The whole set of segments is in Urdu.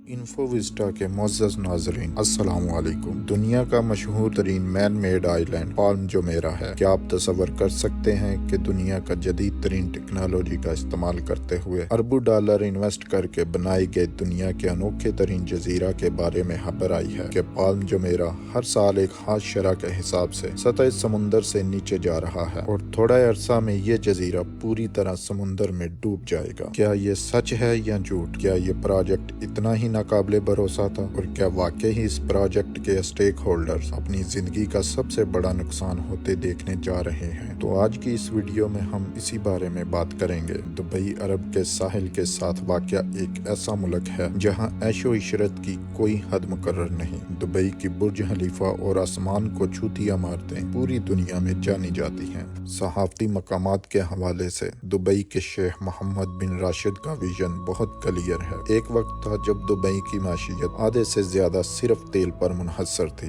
انفووسٹا کے معزز ناظرین السلام علیکم۔ دنیا کا مشہور ترین مین میڈ آئی لینڈ پالم جمیرہ ہے۔ کیا آپ تصور کر سکتے ہیں کہ دنیا کا جدید ترین ٹیکنالوجی کا استعمال کرتے ہوئے اربوں ڈالر انویسٹ کر کے بنائی گئے دنیا کے انوکھے ترین جزیرہ کے بارے میں خبر آئی ہے کہ پالم جمیرہ ہر سال ایک خاص شرح کے حساب سے سطح سمندر سے نیچے جا رہا ہے اور تھوڑا عرصہ میں یہ جزیرہ پوری طرح سمندر میں ڈوب جائے گا۔ کیا یہ سچ ہے یا جھوٹ؟ کیا یہ پروجیکٹ اتنا ہی ناقابل بھروسہ تھا؟ اور کیا واقعی ہی اس پروجیکٹ کے اسٹیک ہولڈرز اپنی زندگی کا سب سے بڑا نقصان ہوتے دیکھنے جا رہے ہیں؟ تو آج کی اس ویڈیو میں ہم اسی بارے میں بات کریں گے۔ دبئی عرب کے ساحل کے ساتھ واقع ایک ایسا ملک ہے جہاں عیش و عشرت کی کوئی حد مقرر نہیں۔ دبئی کی برج خلیفہ اور آسمان کو چھوتی عمارتیں پوری دنیا میں جانی جاتی ہیں۔ صحافتی مقامات کے حوالے سے دبئی کے شیخ محمد بن راشد کا ویژن بہت کلیئر ہے۔ ایک وقت تھا جب دبئی کی معیشت آدھے سے زیادہ صرف تیل پر منحصر تھی،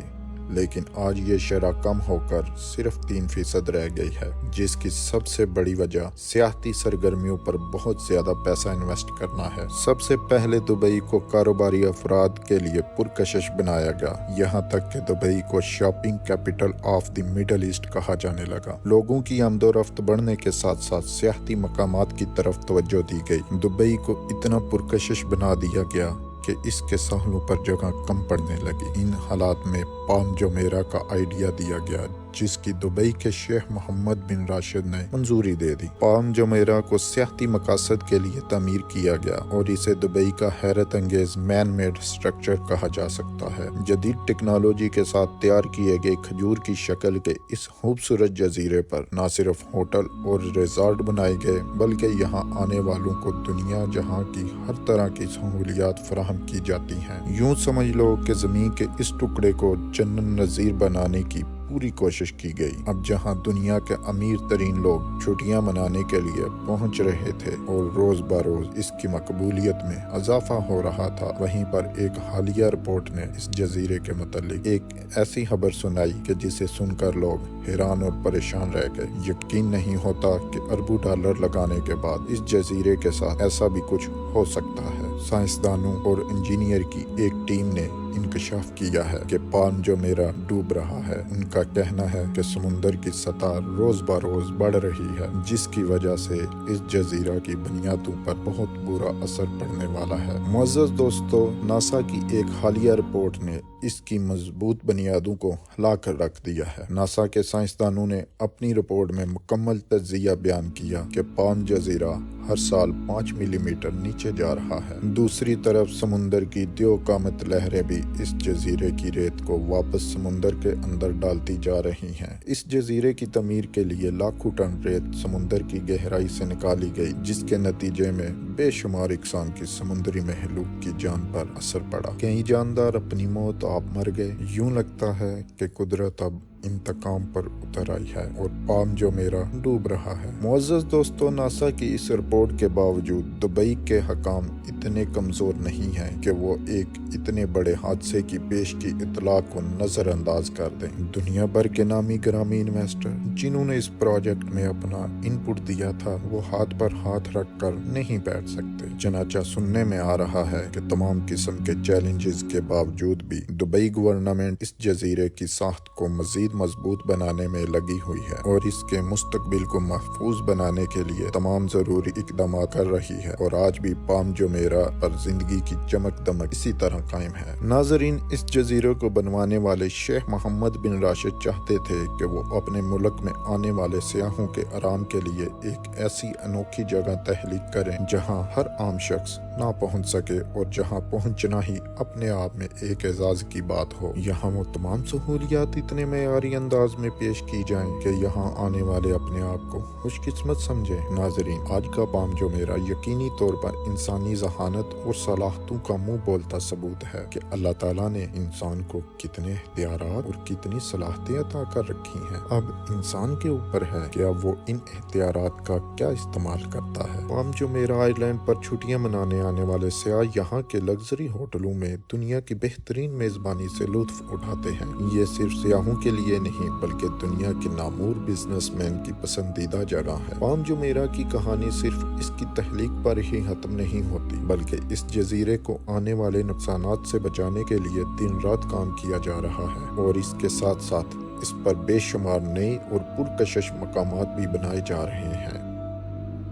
لیکن آج یہ شرح کم ہو کر صرف 3% رہ گئی ہے، جس کی سب سے بڑی وجہ سیاحتی سرگرمیوں پر بہت زیادہ پیسہ انویسٹ کرنا ہے۔ سب سے پہلے دبئی کو کاروباری افراد کے لیے پرکشش بنایا گیا، یہاں تک کہ دبئی کو shopping capital of the Middle East کہا جانے لگا۔ لوگوں کی آمد و رفت بڑھنے کے ساتھ ساتھ سیاحتی مقامات کی طرف توجہ دی گئی۔ دبئی کو اتنا پرکشش بنا دیا گیا کہ اس کے ساحلوں پر جگہ کم پڑنے لگی۔ ان حالات میں پالم جمیرہ کا آئیڈیا دیا گیا، جس کی دبئی کے شیخ محمد بن راشد نے منظوری دے دی۔ پالم جمیرہ کو سیاحتی مقاصد کے لیے تعمیر کیا گیا اور اسے دبئی کا حیرت انگیز مین میڈ سٹرکچر کہا جا سکتا ہے۔ جدید ٹیکنالوجی کے ساتھ تیار کیے گئے کھجور کی شکل کے اس خوبصورت جزیرے پر نہ صرف ہوٹل اور ریزارٹ بنائے گئے، بلکہ یہاں آنے والوں کو دنیا جہاں کی ہر طرح کی سہولیات فراہم کی جاتی ہیں۔ یوں سمجھ لو کہ زمین کے اس ٹکڑے کو جنت نظیر بنانے کی پوری کوشش کی گئی۔ اب جہاں دنیا کے امیر ترین لوگ چھٹیاں منانے کے لیے پہنچ رہے تھے اور روز بروز اس کی مقبولیت میں اضافہ ہو رہا تھا، وہیں پر ایک حالیہ رپورٹ نے اس جزیرے کے متعلق ایک ایسی خبر سنائی کہ جسے سن کر لوگ حیران اور پریشان رہ گئے۔ یقین نہیں ہوتا کہ اربوں ڈالر لگانے کے بعد اس جزیرے کے ساتھ ایسا بھی کچھ ہو سکتا ہے۔ سائنسدانوں اور انجینئر کی ایک ٹیم نے انکشاف کیا ہے کہ پالم جمیرہ ڈوب رہا ہے۔ ان کا کہنا ہے کہ سمندر کی سطح روز بروز بڑھ رہی ہے، جس کی وجہ سے اس جزیرہ کی بنیادوں پر بہت برا اثر پڑنے والا ہے۔ معزز دوستو، ناسا کی ایک حالیہ رپورٹ نے اس کی مضبوط بنیادوں کو ہلا کر رکھ دیا ہے۔ ناسا کے سائنسدانوں نے اپنی رپورٹ میں مکمل تجزیہ بیان کیا کہ پالم جزیرہ ہر سال 5 ملی میٹر نیچے جا رہا ہے۔ دوسری طرف سمندر کی دیو قامت لہریں بھی اس جزیرے کی ریت کو واپس سمندر کے اندر ڈالتی جا رہی ہیں۔ اس جزیرے کی تعمیر کے لیے لاکھوں ٹن ریت سمندر کی گہرائی سے نکالی گئی، جس کے نتیجے میں بے شمار اقسام کی سمندری مخلوق کی جان پر اثر پڑا۔ کئی جاندار اپنی موت آپ مر گئے۔ یوں لگتا ہے کہ قدرت اب انتقام پر اتر آئی ہے اور پالم جمیرہ ڈوب رہا ہے۔ معزز دوستو، ناسا کی اس رپورٹ کے باوجود دبئی کے حکام اتنے کمزور نہیں ہیں کہ وہ ایک اتنے بڑے حادثے کی پیش کی اطلاع کو نظر انداز کر دیں۔ دنیا بھر کے نامی گرامی انویسٹر جنہوں نے اس پروجیکٹ میں اپنا ان پٹ دیا تھا، وہ ہاتھ پر ہاتھ رکھ کر نہیں بیٹھ سکتے۔ چنانچہ سننے میں آ رہا ہے کہ تمام قسم کے چیلنجز کے باوجود بھی دبئی گورنمنٹ اس جزیرے کی ساخت کو مزید مضبوط بنانے میں لگی ہوئی ہے اور اس کے مستقبل کو محفوظ بنانے کے لیے تمام ضروری اقدامات کر رہی ہے، اور آج بھی پالم جمیرہ پر زندگی کی چمک دمک اسی طرح قائم ہے۔ ناظرین، اس جزیرے کو بنوانے والے شیخ محمد بن راشد چاہتے تھے کہ وہ اپنے ملک میں آنے والے سیاحوں کے آرام کے لیے ایک ایسی انوکھی جگہ تخلیق کریں جہاں ہر عام شخص نہ پہنچ سکے اور جہاں پہنچنا ہی اپنے آپ میں ایک اعزاز کی بات ہو۔ یہاں وہ تمام سہولیات اتنے معیاری انداز میں پیش کی جائیں کہ یہاں آنے والے اپنے آپ کو خوش قسمت سمجھیں۔ ناظرین، آج کا پالم جمیرہ یقینی طور پر انسانی ذہانت اور صلاحیتوں کا منہ بولتا ثبوت ہے کہ اللہ تعالیٰ نے انسان کو کتنے اختیارات اور کتنی صلاحیتیں عطا کر رکھی ہیں۔ اب انسان کے اوپر ہے کہ اب وہ ان اختیارات کا کیا استعمال کرتا ہے۔ پالم جمیرہ آئی لینڈ پر چھٹیاں منانے آنے والے سیاح یہاں کے لگژری ہوٹلوں میں دنیا کی بہترین میزبانی سے لطف اٹھاتے ہیں۔ یہ صرف سیاحوں کے لیے لیے نہیں بلکہ دنیا کے نامور بزنس مین کی پسندیدہ جگہ ہے۔ پالم جمیرہ کی کہانی صرف اس کی تخلیق پر ہی ختم نہیں ہوتی بلکہ اس جزیرے کو آنے والے نقصانات سے بچانے کے لیے دن رات کام کیا جا رہا ہے، اور اس کے ساتھ ساتھ اس پر بے شمار نئی اور پرکشش مقامات بھی بنائے جا رہے ہیں۔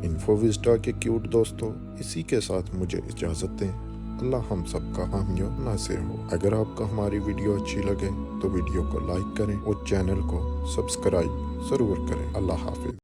انفو وزٹا کے کیوٹ دوستوں، اسی کے ساتھ مجھے اجازت دیں۔ اللہ ہم سب کا حامی و ناصر ہو۔ اگر آپ کو ہماری ویڈیو اچھی لگے تو ویڈیو کو لائک کریں اور چینل کو سبسکرائب ضرور کریں۔ اللہ حافظ۔